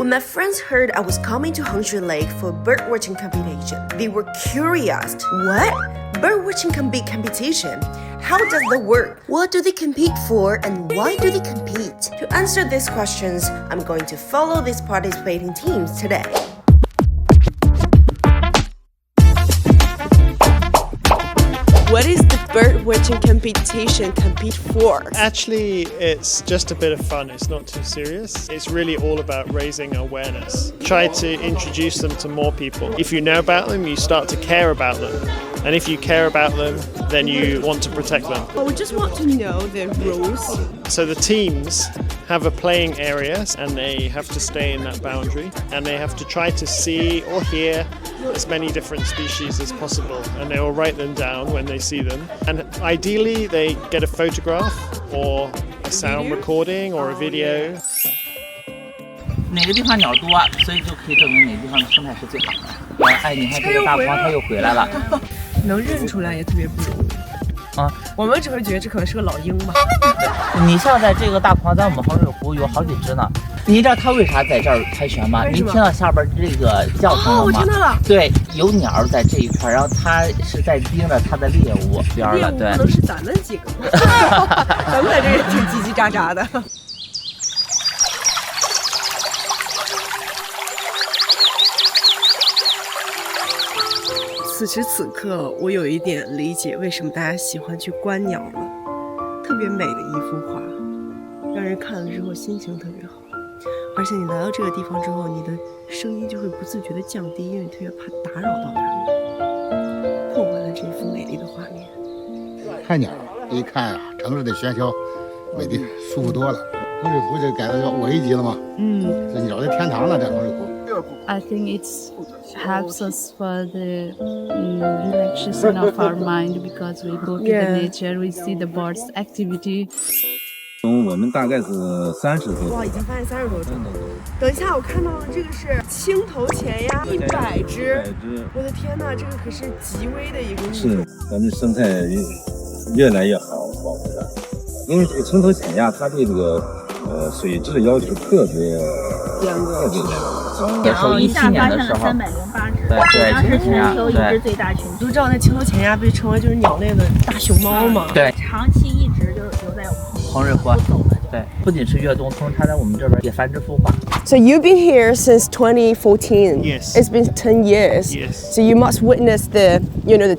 When my friends heard I was coming to Hengshui Lake for a birdwatching competition, they were curious. What? Birdwatching competition? How does that work? What do they compete for and why do they compete? To answer these questions, I'm going to follow these participating teams today. What is the birdwatching competition compete for? Actually, it's just a bit of fun. It's not too serious. It's really all about raising awareness. Try to introduce them to more people. If you know about them, you start to care about them. And if you care about them, then you want to protect them. We just want to know the rules. So the teams have a playing area and they have to stay in that boundary and they have to try to see or hear as many different species as possible, and they will write them down when they see them. And ideally they get a photograph or a sound recording or a video. 哪个地方鸟多，所以就可以证明哪个地方的生态是最好的。哎，你看这个大黄它又回来了。能认出来也特别不容易啊！我们只会觉得这可能是个老鹰吧。你像在这个大黄，在我们衡水湖有好几只呢。你知道它为啥在这儿盘旋吗？您听到下边这个叫声了吗？我听到了。对，有鸟在这一块，然后它是在盯着它的猎物边了。对，可能是咱们几个。咱们在这也挺叽叽喳喳的。此时此刻，我有一点理解为什么大家喜欢去观鸟了。特别美的一幅画，让人看了之后心情特别好。而且你来到这个地方之后，你的声音就会不自觉的降低，因为你特别怕打扰到它们，破坏了这幅美丽的画面。看鸟一看啊，城市的喧嚣，美的舒服多了。衡水湖就改到5A级了嘛，这鸟的天堂了，这衡水湖。I think it helps us for the relaxation of our mind because we go to the nature, we see the birds' activity. 我们大概是30多。哇，已经发现30多种。等一下，我看到了这个是青头前鸭，100只。我的天哪，这个可是极危的一个物种。是，咱们生态越来越好，保护的。因为这个青头浅鸭，它对这个水质要求特别严格。然后17年的时候，308只，对，当时全球已知最大群。都知道那青头浅鸭被称为就是鸟类的大熊猫嘛？对，长期一直就留在我们衡水湖。对，不仅是越冬，同时它在我们这边也繁殖孵化。So you've been here since 2014. Yes. It's been 10 years. Yes. So you must witness the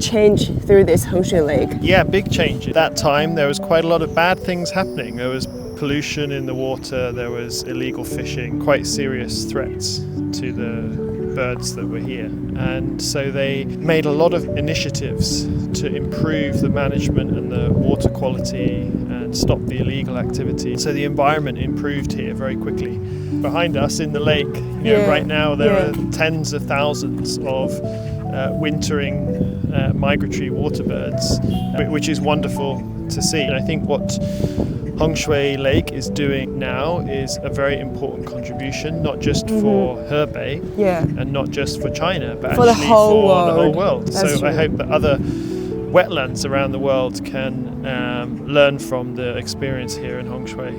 change through this Hengshui Lake. Yeah, big change. At that time, there was quite a lot of bad things happening. There was pollution in the water, there was illegal fishing, quite serious threats to the birds that were here. And so they made a lot of initiatives to improve the management and the water quality and stop the illegal activity. So the environment improved here very quickly. Behind us in the lake, right now there are tens of thousands of wintering migratory water birds, which is wonderful to see. And I think what Hengshui Lake is doing now is a very important contribution, not just for Hebei and not just for China, but for actually the whole for the whole world. That's so true. I hope that other wetlands around the world can learn from the experience here in Hengshui.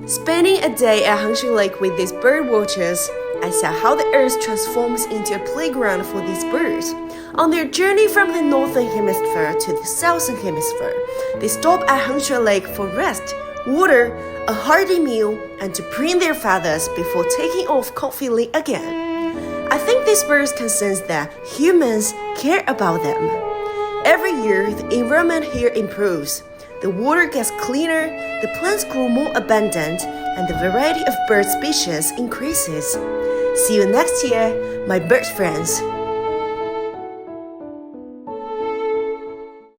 Spending a day at Hengshui Lake with these bird watchers, I saw how the earth transforms into a playground for these birds. On their journey from the northern hemisphere to the southern hemisphere, they stop at Hengshui Lake for rest, water, a hearty meal, and to preen their feathers before taking off confidently again. I think these birds can sense that humans care about them. Every year, the environment here improves. The water gets cleaner, the plants grow more abundant, and the variety of bird species increases. See you next year, my bird friends.